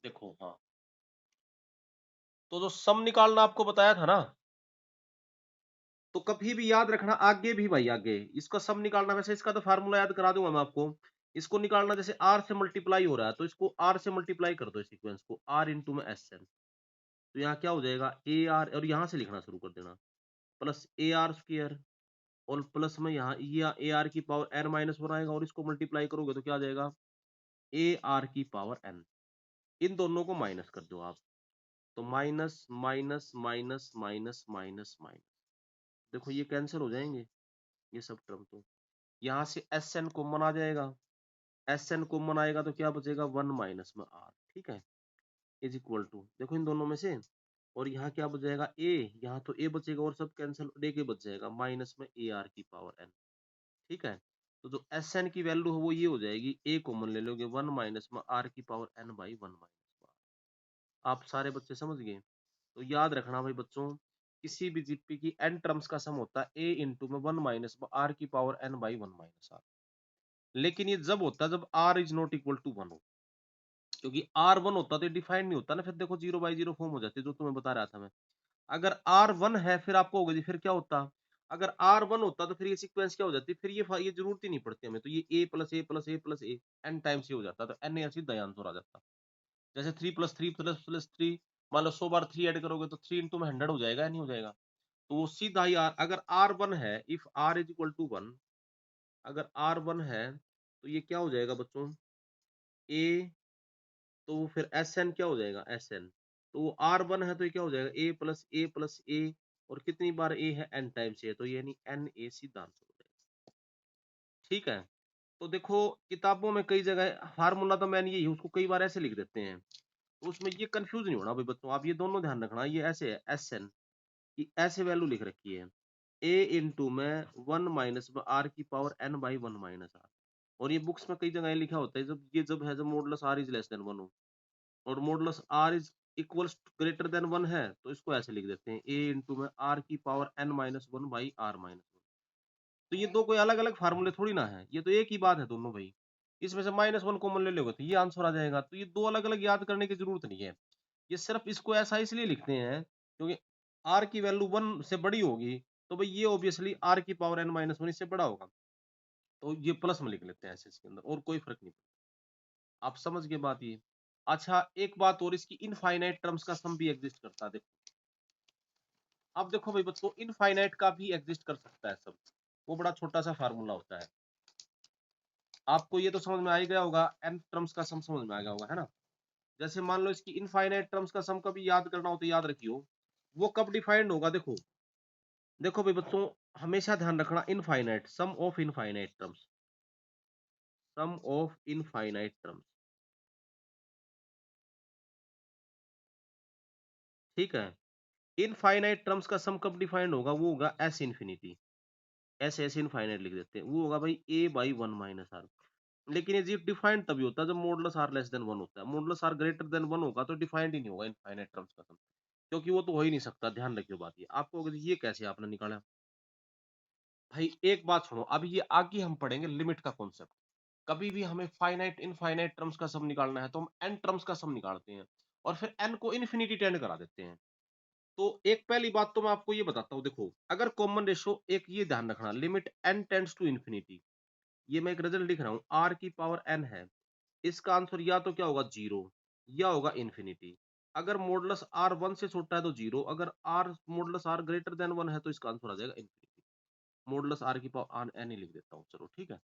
देखो हाँ, तो जो सम निकालना आपको बताया था ना, तो कभी भी याद रखना आगे भी भाई आगे इसका सम निकालना, वैसे इसका तो फार्मूला याद करा दूंगा मैं आपको। इसको निकालना जैसे आर से मल्टीप्लाई हो रहा है तो इसको आर से मल्टीप्लाई कर दो, सीक्वेंस को आर इंटू में एस एन, तो यहाँ क्या हो जाएगा ए आर, और यहाँ से लिखना शुरू कर देना प्लस ए आर स्क्र, और प्लस में यहाँ ये ए आर की पावर एन माइनस वन आएगा, और इसको मल्टीप्लाई करोगे तो क्या आ जाएगा ए आर की पावर एन। इन दोनों को माइनस कर दो आप, तो minus minus minus minus minus minus, देखो ये कैंसिल हो जाएंगे ये सब टर्म, तो यहाँ से एस एन कॉमन आ जाएगा, एस एन कॉमन आएगा तो क्या बचेगा वन माइनस में आर, ठीक है, इज इक्वल टू देखो इन दोनों में से, और यहाँ क्या बच जाएगा ए, यहाँ तो ए बचेगा और सब कैंसिल, ए के बच जाएगा माइनस में ए आर की पावर एन, ठीक है। तो जो एस एन की वैल्यू है वो ये हो जाएगी, ए कॉमन ले लोगे वन माइनस में आर की power n by one minus. आप सारे बच्चे समझ गए? तो याद रखना भाई बच्चों, किसी भी जीपी की एन टर्म्स का सम होता है ए इंटू में वन माइनस आर की power n by one minus R, लेकिन ये जब होता है जब R is not equal to one हो, क्योंकि आर वन होता तो डिफाइंड नहीं होता ना, फिर देखो जीरो बाई जीरो फॉर्म हो जाती है जो तुम्हें बता रहा था मैं। अगर आर वन है फिर आपको होगा जी फिर क्या होता, अगर आर वन होता तो फिर ये सीक्वेंस क्या हो जाती, फिर ये जरूरत ही नहीं पड़ती हमें, तो ये ए plus A plus A plus A N times ये हो जाता, तो एन ए सीधा आंसर आ जाता। जैसे थ्री प्लस प्लस थ्री, मान लो 100 बार थ्री ऐड करोगे तो थ्री इंटू में 100 हो जाएगा या नहीं हो जाएगा, तो वो सीधा ही आर, अगर आर वन है, if R is equal to one, अगर आर वन है तो ये क्या हो जाएगा बच्चों ए, तो फिर एस एन क्या हो जाएगा एस एन, तो वो आर वन है तो ये क्या हो जाएगा ए प्लस ए, और कितनी बार ए है एन टाइम्स ए, तो यानी एन ए सीधा आंसर हो जाएगा, ठीक है। तो देखो किताबों में कई जगह फार्मूला तो मैंने यही उसको कई बार ऐसे लिख देते हैं, तो उसमें ये कंफ्यूज नहीं होना भाई बच्चों, आप ये दोनों ध्यान रखना, ये ऐसे है एस एन की ऐसे वैल्यू लिख रखी है ए इंटू में वन माइनस आर की power n by one minus R, और ये बुक्स में कई जगह लिखा होता है जब है जब modulus R is less than one हो, और modulus R is equals greater than one है, तो इसको ऐसे लिख देते हैं ए इंटू में आर की power n minus one by R minus one. तो ये दो कोई अलग अलग फार्मूले थोड़ी ना है, ये तो एक ही बात है दोनों भाई, इसमें से माइनस वन कॉमन ले लोगे तो ये आंसर आ जाएगा, तो ये दो अलग अलग याद करने की जरूरत नहीं है। ये सिर्फ इसको ऐसा इसलिए लिखते हैं क्योंकि आर की वैल्यू वन से बड़ी होगी, तो भाई ये ऑब्वियसली आर की पावर एन माइनस वन इससे बड़ा होगा, तो ये प्लस में लिख लेते हैं ऐसे इसके अंदर, और कोई फर्क नहीं पड़ता। आप समझ गए बात ये? अच्छा एक बात और, इसकी इनफाइनाइट टर्म्स का सम भी एग्जिस्ट करता है, देखो अब देखो भाई बच्चों इनफाइनाइट का भी एग्जिस्ट कर सकता है सम, वो बड़ा छोटा सा फार्मूला होता है, आपको ये तो समझ में आ ही गया होगा, एन टर्म्स का सम समझ में आ गया होगा है ना। जैसे मान लो इसकी इनफाइनाइट टर्म्स का सम कभी याद करना हो तो याद रखियो, वो कब डिफाइंड होगा, देखो देखो भाई बच्चों, हमेशा ध्यान रखना infinite sum of infinite terms, sum of infinite terms, ठीक है। इनफाइनाइट टर्म्स का सम कब डिफाइंड होगा, वो होगा S infinity, S S infinite लिख देते हैं, वो होगा भाई A by one minus R. लेकिन ये डिफाइंड तभी होता है जब modulus R less than one होता है, modulus R greater than one होगा तो डिफाइंड ही नहीं होगा इनफाइनाइट टर्म्स का सम, क्योंकि वो तो हो ही नहीं सकता, ध्यान रखियो बात ये, आपको अगर ये कैसे आपने निकाला भाई, एक बात सुनो, अभी ये आगे हम पढ़ेंगे लिमिट का कॉन्सेप्ट, कभी भी हमें फाइनाइट इनफाइनाइट टर्म्स का सम निकालना है तो हम एन टर्म्स का सम निकालते हैं, और फिर एन को इन्फिनिटी टेंड करा देते हैं। तो एक पहली बात तो मैं आपको ये बताता हूँ, देखो अगर कॉमन रेशो, एक ये ध्यान रखना limit n tends to infinity, ये मैं एक रिजल्ट लिख रहा हूँ आर की पावर एन है, इसका आंसर या तो क्या होगा जीरो या होगा इन्फिनिटी। अगर मॉडुलस आर वन से छोटा है तो जीरो, अगर R modulus R greater than one है तो इसका आंसर आ जाएगा इन्फिनिटी। मॉडुलस आर की पावर आर एन ही लिख देता हूँ, चलो ठीक है।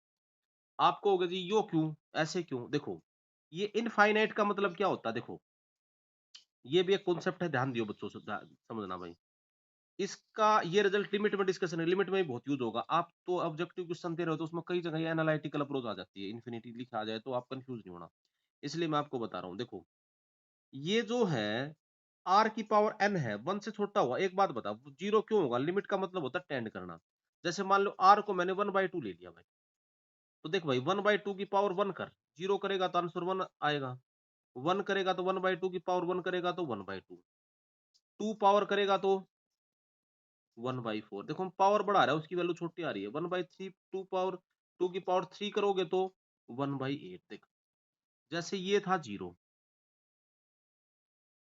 आपको होगा जी यो क्यों, ऐसे क्यों, देखो ये इनफाइनाइट का मतलब क्या होता है, देखो ये भी एक कॉन्सेप्ट है, ध्यान दियो बच्चों से समझना भाई, इसका ये रिजल्ट लिमिट में डिस्कशन है, लिमिट में भी बहुत यूज होगा, आप तो ऑब्जेक्टिव क्वेश्चन दे रहे हो तो उसमें कई जगह एनालिटिकल अप्रोच आ जाती है, इन्फिनिटी लिखा आ जाए तो आप कंफ्यूज नहीं होना, इसलिए मैं आपको बता रहा हूँ, देखो ये जो है आर की पावर एन है, वन से छोटा हुआ, एक बात बता जीरो क्यों होगा, लिमिट का मतलब होता है टेंड करना, जैसे मान लो आर को मैंने वन बाई टू ले लिया भाई, तो देख भाई वन बाई टू की पावर वन कर, जीरो करेगा तो आंसर वन आएगा, वन करेगा तो वन बाई टू की पावर वन करेगा तो one by two, two power करेगा तो वन बाई फोर, देखो पावर बढ़ा रहा है उसकी वैल्यू छोटी आ रही है, one by three, two power two की पावर थ्री करोगे तो वन बाई एट, देख जैसे ये था जीरो,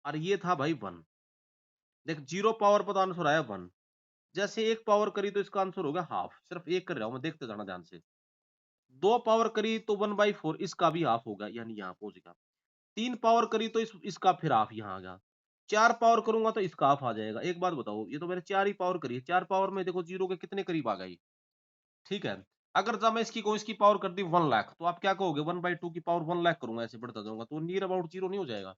और ये था भाई 1। देख 0 पावर पर तो आंसर आया 1। जैसे 1 पावर करी तो इसका आंसर हो गया हाफ। सिर्फ 1 कर रहा हूं मैं, देखते जाना ध्यान से। 2 पावर करी तो 1/4, इसका भी हाफ होगा, यानी यहाँ पहुंच गया। 3 पावर करी तो इसका फिर हाफ यहाँ आ गया। 4 पावर करूंगा तो इसका हाफ आ जाएगा। एक बात बताओ, ये तो मैंने 4 ही पावर करी है, 4 पावर में देखो 0 के कितने करीब आ गई। ठीक है। अगर जब मैं इसकी को इसकी पावर कर दी 1 लाख, तो आप क्या कहोगे? 1/2 की पावर 1 लाख करूंगा, ऐसे बढ़ता जाऊंगा तो नियर अबाउट 0 नहीं हो जाएगा?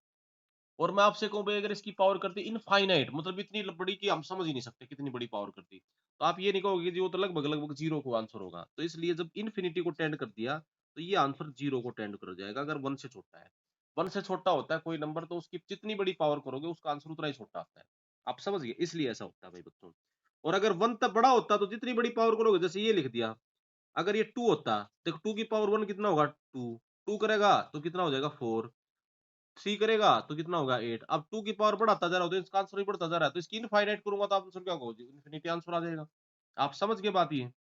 और मैं आपसे कहूँ भाई, अगर इसकी पावर कर दी इनफाइनाइट, मतलब इतनी बड़ी कि हम समझ ही नहीं सकते कितनी बड़ी पावर कर दी, तो आप ये नहीं कहोगे कि वो तो लगभग लगभग 0 को आंसर होगा। तो इसलिए जब इन्फिनिटी को टेंड कर दिया, तो ये आंसर 0 को टेंड कर जाएगा, अगर 1 से छोटा है। 1 से छोटा होता है कोई नंबर, तो उसकी जितनी बड़ी पावर करोगे उसका आंसर उतना ही छोटा आता है। आप समझ गए? इसलिए ऐसा होता है भाई बच्चों। और अगर 1 तक बड़ा होता तो जितनी बड़ी पावर करोगे, जैसे ये लिख दिया, अगर ये 2 होता, देखो 2 की पावर 1 कितना होगा? 2। 2 करेगा तो कितना हो जाएगा? 4। 3 करेगा तो कितना होगा? 8। अब 2 की पावर बढ़ाता जा रहा हो तो इसका आंसर भी बढ़ता जा रहा है, तो इसकी इनफाइनाइट करूंगा तो आंसर क्या होगा? इनफिनिटी आंसर आ जाएगा। आप समझ गए बात ये?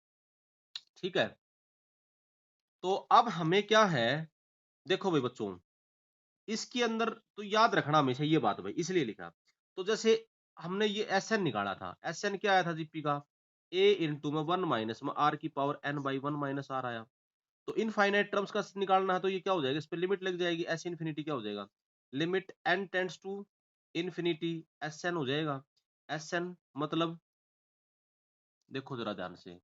ठीक है। तो अब हमें क्या है, देखो भाई बच्चों, इसके अंदर तो याद रखना हमेशा ये बात भाई, इसलिए लिखा। तो जैसे हमने ये एस एन निकाला था, एस एन क्या आया था जीपी का? ए इंटू में 1 माइनस में आर की power n by 1 minus R आया। तो इनफाइनाइट टर्म्स का निकालना है, तो ये क्या हो जाएगा? इस पे लिमिट लग जाएगी, एस इनफिनिटी क्या हो जाएगा? Limit n tends to infinity S n हो जाएगा। एस एन मतलब, देखो जरा ध्यान से,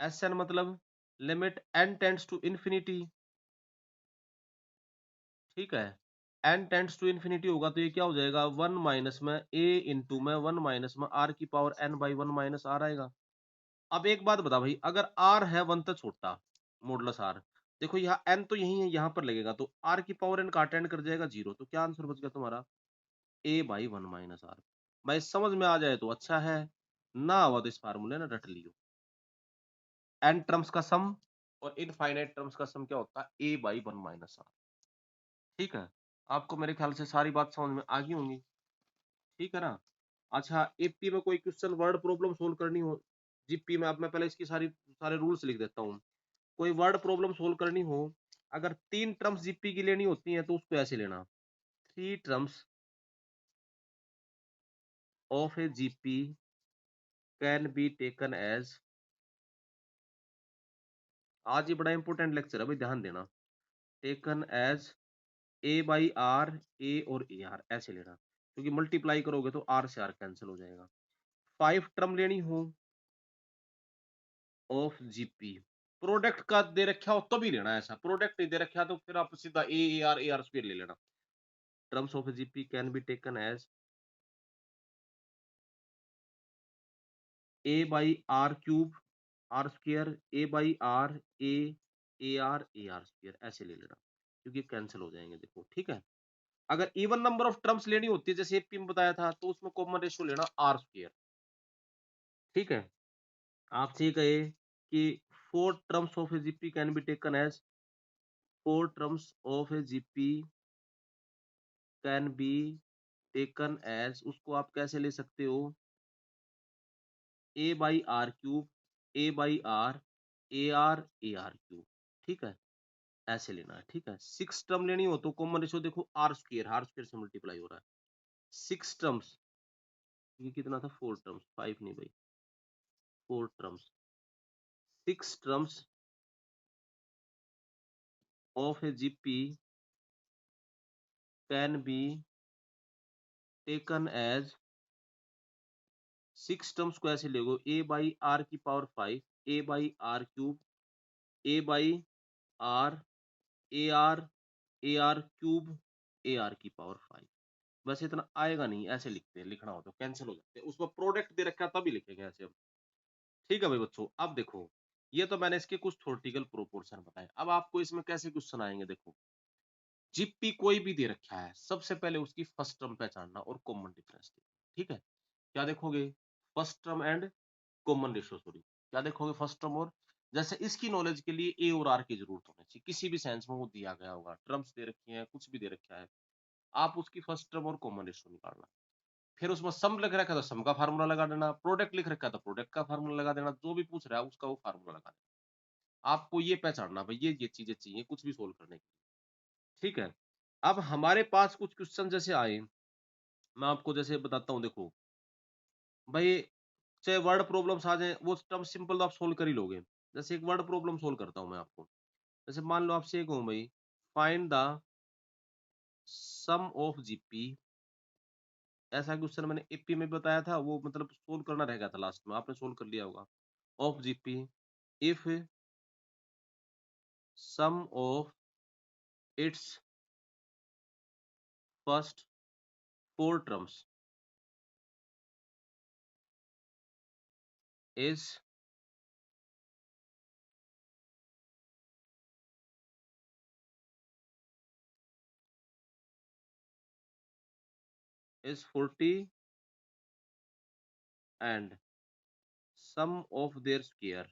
एस एन मतलब limit n tends to infinity. ठीक है। एन टेंड्स टू इनफिनिटी होगा तो ये क्या हो जाएगा? 1 माइनस में ए इंटू में 1 माइनस में आर की power n by 1 minus R आएगा। अब एक बात बता भाई, अगर आर है 1 तक छोटा, मॉडुलस आर, देखो यहाँ एन तो यही है, यहाँ पर लगेगा, तो आर की पावर एन का अटेंड कर जाएगा 0, तो क्या आंसर बच गया तुम्हारा? ए बाई 1 माइनस आर। भाई समझ में आ जाए तो अच्छा है, ना हुआ तो इस फार्मूले ना रट लियो। एन टर्म्स का सम और इनफाइनाइट टर्म्स का सम क्या होता है? ए बाई 1 माइनस आर। ठीक है। आपको मेरे ख्याल से सारी बात समझ में आ गई होंगी। ठीक है ना? अच्छा, एपी में कोई क्वेश्चन वर्ड प्रॉब्लम सोल्व करनी हो, जीपी में, अब मैं पहले इसकी सारे रूल्स लिख देता हूँ। कोई वर्ड प्रॉब्लम सोल्व करनी हो, अगर 3 टर्म्स जीपी की लेनी होती हैं तो उसको ऐसे लेना: 3 terms of a GP can be taken as, आज ये बड़ा इंपॉर्टेंट लेक्चर है भाई, ध्यान देना, taken as A by are, a और ए आर ऐसे लेना, क्योंकि मल्टीप्लाई करोगे तो आर से आर कैंसिल हो जाएगा। 5 टर्म लेनी हो ऑफ जीपी, प्रोडक्ट का दे रखा हो तभी लेना है, ऐसा प्रोडक्ट नहीं दे रखा तो फिर आप सीधा ए आर स्क्वायर ले लेना। Terms of GP can be taken as A by are cube R square, A by are, A R square ऐसे ले लेना, क्योंकि कैंसिल हो जाएंगे देखो। ठीक है। अगर इवन नंबर ऑफ टर्म्स लेनी होती है, जैसे एपी में बताया था, तो उसमें कॉमन रेशियो लेना आर स्क्वायर। ठीक है। आपसे ये कहे कि 4 terms of a GP can be taken as, 4 terms of a GP can be taken as, उसको आप कैसे ले सकते हो? A by are cube, A by are, A R cube. ठीक है। ऐसे लेना है। ठीक है। 6 टर्म लेनी हो तो कॉमन रेशियो देखो आर स्क्वायर से मल्टीप्लाई हो रहा है। 6 टर्म्स, ये कितना था? 4 टर्म्स, 5 नहीं भाई, 4 terms, 6 terms of a GP can be taken as, 6 terms को ऐसे लेगो, ए बाई आर की power 5, A by are cube, A by R, R A R cube, A R की पावर 5। वैसे इतना आएगा नहीं, ऐसे लिखते हैं, लिखना हो तो कैंसिल हो जाते हैं, उसमें प्रोडक्ट दे रखा है तभी लिखेंगे ऐसे हम। ठीक है भाई बच्चों, अब देखो, ये तो मैंने इसके कुछ थ्योरेटिकल प्रोपोर्शन बताए, अब आपको इसमें कैसे क्वेश्चन आएंगे देखो। जीपी कोई भी दे रखा है, सबसे पहले उसकी फर्स्ट टर्म पहचानना और कॉमन डिफरेंस। ठीक है। क्या देखोगे? First term and common ratio, sorry, क्या देखोगे? First term. और जैसे इसकी नॉलेज के लिए ए और आर की जरूरत होनी चाहिए, किसी भी सेंस में वो दिया गया होगा, टर्म्स दे रखी हैं, कुछ भी दे रखा है, आप उसकी फर्स्ट टर्म और कॉमन रेशियो निकालना। फिर उसमें सम लिख रखा है तो सम का फार्मूला लगा देना, प्रोडक्ट लिख रखा है तो प्रोडक्ट का फार्मूला लगा देना, जो भी पूछ रहा है उसका वो फार्मूला लगा देना। आपको ये पहचानना भाई, ये चीजें चाहिए कुछ भी सोल्व करने के लिए। ठीक है। अब हमारे पास कुछ क्वेश्चन जैसे आए, मैं आपको जैसे बताता हूँ, देखो भाई, चाहे वर्ड प्रॉब्लम्स आ जाएँ, वो टर्म सिंपल तो आप सोल्व कर ही लोगे। जैसे एक वर्ड प्रॉब्लम सोल्व करता हूँ मैं आपको। जैसे मान लो आपसे ये कहूँ भाई, find the sum of GP. ऐसा क्वेश्चन मैंने एपी में बताया था, वो मतलब सोल्व करना रह गया था लास्ट में, आपने सोल्व कर लिया होगा। Of GP if sum of its first 4 terms is 40 and sum of their square।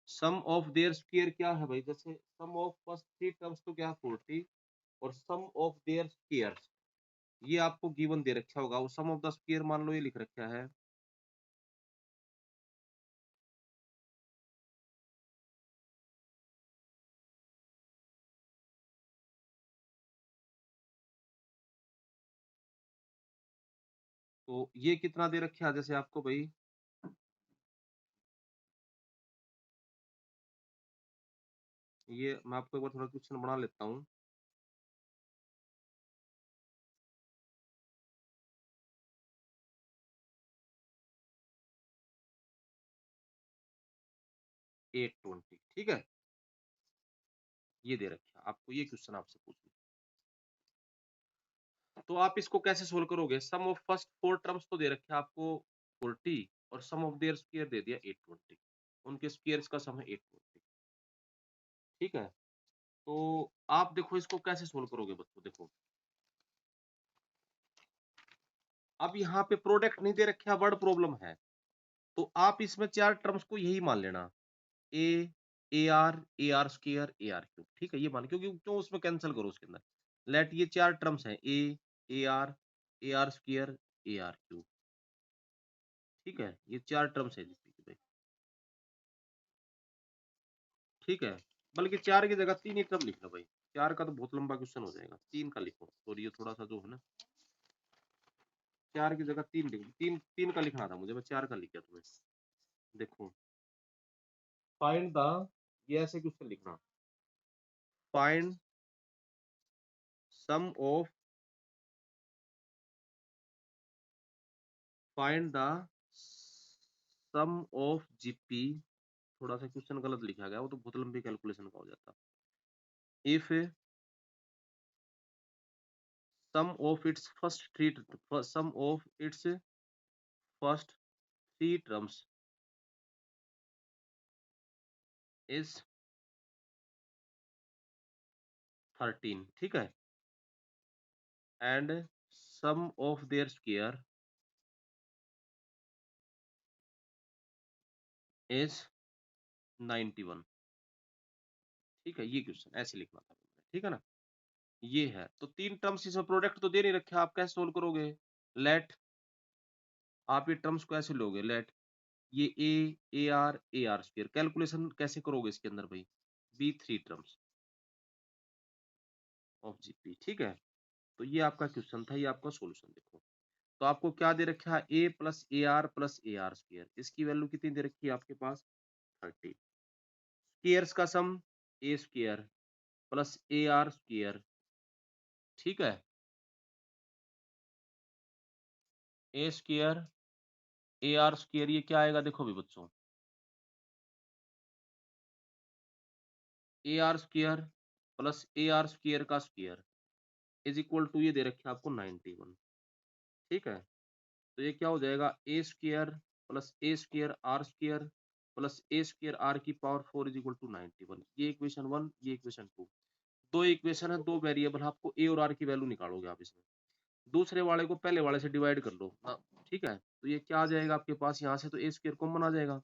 Sum of their square क्या है भाई? जैसे सम ऑफ फर्स्ट 3 टर्म्स तो क्या है 40, और सम ऑफ देयर स्क्वायर्स ये आपको गिवन दे रखा होगा। वो सम ऑफ द स्क्वायर मान लो ये लिख रखा है, तो ये कितना दे रखा है जैसे आपको भाई, ये मैं आपको एक बार थोड़ा क्वेश्चन बना लेता हूँ। 820 ठीक है, ये दे रखा है आपको, ये क्वेश्चन आपसे पूछना। तो आप इसको कैसे सोल्व करोगे? सम ऑफ फर्स्ट 4 टर्म्स तो दे रखे हैं आपको 40, और सम ऑफ देयर स्क्वायर दे दिया 820। उनके स्क्वायर्स का सम है 820, ठीक है। तो आप देखो इसको कैसे सोल्व करोगे बच्चों, देखो अब यहाँ पे प्रोडक्ट नहीं दे रखे, वर्ड प्रॉब्लम है, तो आप इसमें 4 टर्म्स को यही मान लेना, a, a are square, a are cube, ठीक है, ये मान, क्योंकि क्यों उसमें कैंसिल करो उसके अंदर। लेट ये 4 टर्म्स हैं, A R square, a are cube, ठीक है, ये 4 टर्म्स है जिसकी भाई, ठीक है। बल्कि 4 की जगह 3 ही टर्म लिख लो भाई, 4 का तो बहुत लंबा क्वेश्चन हो जाएगा, 3 का लिखो, और ये थोड़ा सा जो है ना, 4 की जगह 3 लिखो, 3 का लिखना था मुझे, मैं 4 का लिख गया तुम्हें। देखो फाइंड द, ये ऐसे क्वेश्चन लिखना, find sum of, find the sum of GP. थोड़ा सा क्वेश्चन गलत लिखा गया, वो तो बहुत लंबी कैलकुलेशन का हो जाता। If sum of its first three, sum of its first 3 terms is 13, ठीक है, and sum of their square is 91, ठीक है, ये क्वेश्चन ऐसे लिखना था, ठीक है ना। ये है, तो 3 टर्म्स इसमें प्रोडक्ट तो दे नहीं रखे, आप कैसे सोल्व करोगे? लेट, आप ये टर्म्स को ऐसे लोगे, लेट ये ए आर स्क्वायर, कैलकुलेशन कैसे करोगे इसके अंदर भाई? बी 3 टर्म्स ऑफ जीपी, ठीक है। तो ये आपका क्वेश्चन था, ये आपका सॉल्यूशन देखो। तो आपको क्या दे रखा है? प्लस ए आर स्क्वायर, इसकी वैल्यू कितनी दे रखी है आपके पास? 30। स्क्वायर्स का sum a square plus a are square, ठीक है, a square a are square, ये क्या आएगा देखो भी बच्चों, a are square plus a are square का स्क्वायर इज इक्वल टू, ये दे रखे आपको 91, ठीक है। तो ये क्या हो जाएगा? A square plus a square r square plus a square r की पावर 4 इज इक्वल टू 91, ये इक्वेशन 1, ये इक्वेशन 2। दो इक्वेशन है, दो वेरिएबल, आपको ए और आर की वैल्यू निकालोगे आप इसमें, दूसरे वाले को पहले वाले से डिवाइड कर लो, ठीक है। तो ये क्या आ जाएगा आपके पास, यहाँ से तो ए स्क्वायर कॉमन आ जाएगा,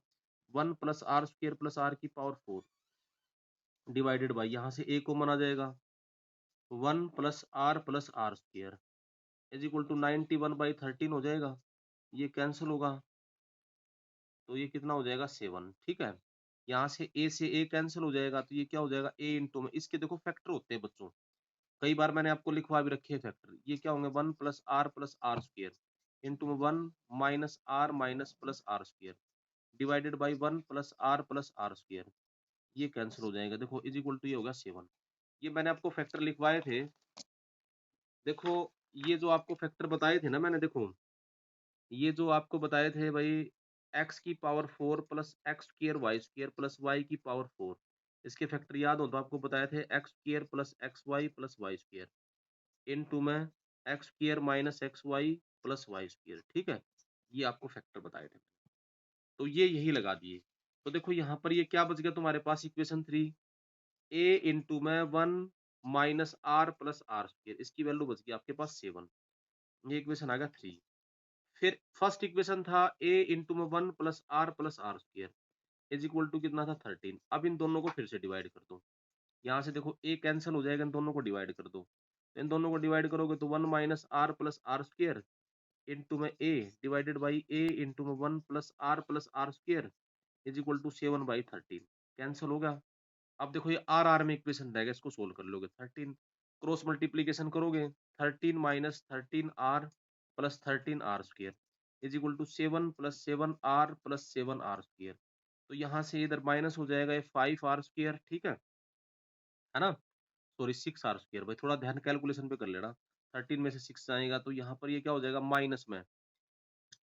1 plus are square plus R की पावर 4 डिवाइडेड बाई, यहाँ से ए कॉमन आ जाएगा, 1 plus are square is equal to 91/13 हो जाएगा, ये कैंसिल होगा, तो ये कितना हो जाएगा? 7, ठीक है। यहाँ से ए कैंसिल हो जाएगा, तो ये क्या हो जाएगा? ए इंटू में, इसके देखो फैक्टर होते हैं बच्चों, कई बार मैंने आपको लिखवा भी रखे हैं फैक्टर। ये क्या होंगे 1 plus are square into 1 minus are plus are square divided by 1 plus are square. ये कैंसिल हो जाएगा, देखो इज इक्वल टू ये होगा 7। ये मैंने आपको फैक्टर लिखवाए थे, देखो ये जो आपको फैक्टर बताए थे ना मैंने, देखो ये जो आपको बताए थे भाई, एक्स की power 4 plus x square plus y की पावर 4, इसके फैक्टर याद हो तो आपको बताए थे x square plus y square into में x square minus x y plus y square. ठीक है, ये आपको फैक्टर बताए थे, तो ये यही लगा दिए। तो देखो यहाँ पर ये क्या बच गया तुम्हारे पास, इक्वेशन 3 ए इंटू में 1 minus are plus are square, इसकी वैल्यू बच गई आपके पास 7। ये इक्वेशन आ गया 3। फिर फर्स्ट इक्वेशन था ए इंटू में 1 plus are square is equal to कितना था 13। अब इन दोनों को फिर से डिवाइड कर दो, यहाँ से देखो ए कैंसिल हो जाएगा, इन दोनों को डिवाइड कर दो, इन दोनों को डिवाइड करोगे तो 1 minus are plus are square into में a divided by a into में 1 plus are square is equal to 7/13। Cancel होगा। अब देखो ये आर आर में इक्वेशन रहेगा, इसको सोल्व कर लोगे 13 क्रॉस मल्टीप्लीकेशन करोगे 13 minus 13 R plus 13 R square is equal to 7 plus 7 R plus 7 R square. तो यहाँ से इधर माइनस हो जाएगा ये 5 आर स्क्वायर, ठीक है ना, सॉरी 6 आर स्क्वायर। भाई थोड़ा ध्यान कैलकुलेशन पे कर लेना, 13 में से 6 आएगा तो यहाँ पर ये क्या हो जाएगा माइनस में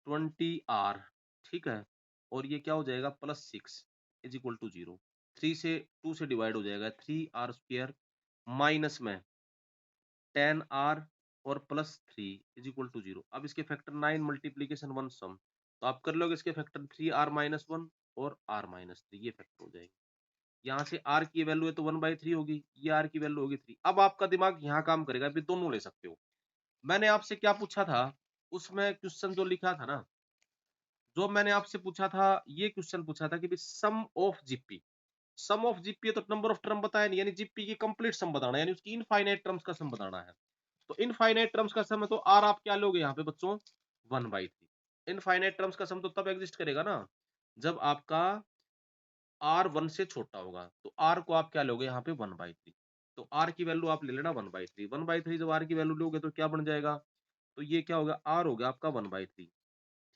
20 आर, ठीक है, और ये क्या हो जाएगा प्लस 6 इज इक्वल टू 0। 3 से 2 से डिवाइड हो जाएगा 3 आर स्क्वायर माइनस में 10 आर और प्लस 3 इज इक्वल टू 0। अब इसके फैक्टर 9 मल्टीप्लीकेशन 1 सम, तो आप कर लोगे इसके फैक्टर 3r-1 और r-3, ये फैक्टर हो जाएंगे। यहाँ से r की वैल्यू है तो 1/3 होगी, ये r की वैल्यू होगी 3। अब आपका दिमाग यहाँ काम करेगा, अभी दोनों ले सकते हो। मैंने आपसे क्या पूछा था, उसमें क्वेश्चन जो लिखा था ना, जो मैंने आपसे पूछा था, ये क्वेश्चन पूछा था कि sum of GP, sum of GP है तो नंबर ऑफ टर्म बताया नहीं, यानी जीपी की कंप्लीट सम बताना है, यानी उसकी इनफाइनाइट टर्म्स का सम बताना है। तो इनफाइनाइट टर्म्स का सम है तो आर आप क्या लोगे यहाँ पे बच्चों 1/3। इनफाइनाइट टर्म्स का सम तो तब एग्जिस्ट करेगा ना जब आपका आर 1 से छोटा होगा, तो आर को आप क्या लोगे यहाँ पे 1/3। तो आर की वैल्यू आप ले लेना 1/3। 1/3 जब आर की वैल्यू लोगे तो क्या बन जाएगा, तो ये क्या होगा आर हो गया आपका 1/3,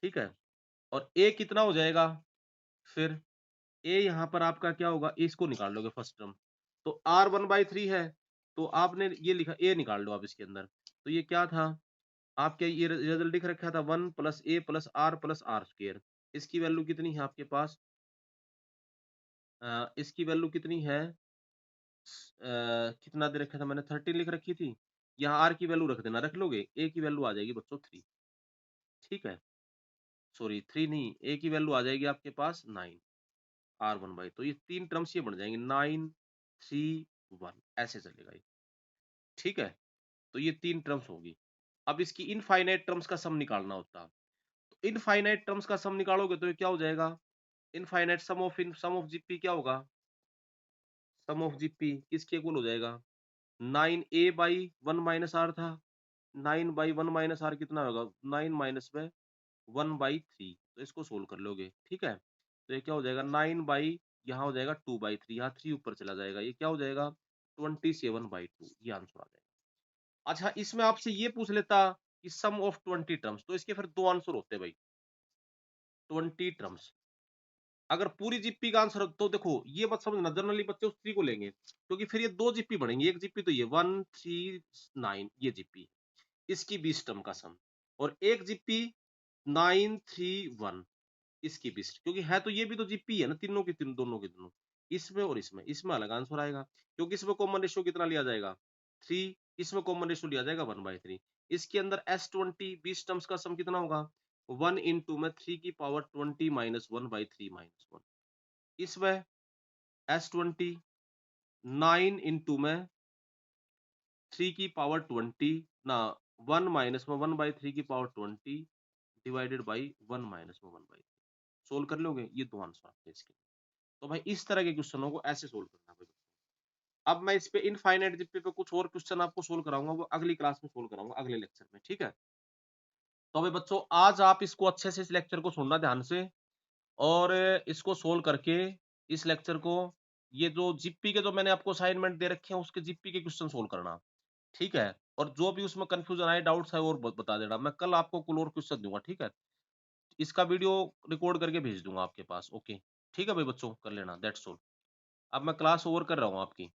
ठीक है। और ए कितना हो जाएगा, फिर ए यहाँ पर आपका क्या होगा, इसको निकाल लोगे फर्स्ट टर्म, तो आर 1/3 है, तो आपने ये लिखा ए निकाल लो आप इसके अंदर, तो ये क्या था आपके, ये रिजल्ट लिख रखा था 1 प्लस आर स्क्वायर। इसकी वैल्यू कितनी है आपके पास, इसकी वैल्यू कितनी है, कितना दे रखा था मैंने 13 लिख रखी थी, यहाँ आर की वैल्यू रख देना, रख लोगे ए की वैल्यू आ जाएगी बच्चों 3, ठीक है, सॉरी 3 नहीं, ए की वैल्यू आ जाएगी आपके पास 9 r1/, तो ये तीन टर्म्स ये बन जाएंगे 9, 3, 1 ऐसे चलेगा ये, ठीक है। तो ये तीन टर्म्स होगी। अब इसकी इनफाइनाइट टर्म्स का सम निकालना होता, तो इनफाइनाइट टर्म्स का सम निकालोगे तो ये क्या हो जाएगा, इनफाइनाइट सम ऑफ जीपी क्या होगा, सम ऑफ जीपी किसके इक्वल हो जाएगा, 9a/1 माइनस आर था, 9/1 - r कितना होगा 9 माइनस में 1/3, तो इसको सोल्व कर लोगे, ठीक है। तो ये क्या हो जाएगा 9 बाई, यहाँ हो जाएगा 2/3, यहाँ 3 ऊपर चला जाएगा, ये क्या हो जाएगा 27/2, ये आंसर आ जाएगा। अच्छा इसमें आपसे ये पूछ लेता कि सम ऑफ 20 टर्म्स, तो इसके फिर दो आंसर होते भाई, 20 टर्म्स। अगर पूरी जीपी का आंसर तो देखो ये मत समझना जनरली बच्चे उस 3 को लेंगे, क्योंकि फिर ये दो जीपी बनेंगे, एक जीपी तो ये 139 ये जीपी, इसकी 20 टर्म का सम, और एक जीपी 931 इसकी 20, क्योंकि है तो ये भी तो जीपी है ना, तीनों की तीनों, दोनों के दोनों, इसमें और इसमें अलग आंसर आएगा, क्योंकि इसमें कॉमन रेशियो कितना लिया जाएगा 3, इसमें कॉमन रेशियो लिया जाएगा 1/3। इसके अंदर S20 20 टर्म्स का सम कितना होगा 1 इंटू में 3 की पावर 20 माइनस 1/3 - 1। इसमें S20 9 इंटू में 3 की पावर 20 ना 1 माइनस में 1/3 की पावर 20 डिवाइडेड बाई 1 माइनस में 1/3। सोल्व कर लोगे, ये दो आंसर आपके इसके। तो भाई इस तरह के क्वेश्चनों को ऐसे सोल्व करना भाई। अब मैं इस पे इनफाइनाइट जीपी पे कुछ और क्वेश्चन आपको सोल्व कराऊंगा, वो अगली क्लास में सोल्व कराऊंगा अगले लेक्चर में, ठीक है। तो भाई बच्चों आज आप इसको अच्छे से इस लेक्चर को सुनना ध्यान से, और इसको सोल्व करके इस लेक्चर को, ये जो जीपी के जो मैंने आपको असाइनमेंट दे रखे हैं उसके जीपी के क्वेश्चन सोल्व करना। ठीक है? और जो भी उसमें कन्फ्यूज़न आए, डाउट्स है और बता देना। मैं कल आपको कोई और क्वेश्चन दूँगा, ठीक है? इसका वीडियो रिकॉर्ड करके भेज दूँगा आपके पास, ओके। ठीक है भाई बच्चों, कर लेना, दैट्स ऑल। अब मैं क्लास ओवर कर रहा हूँ आपकी।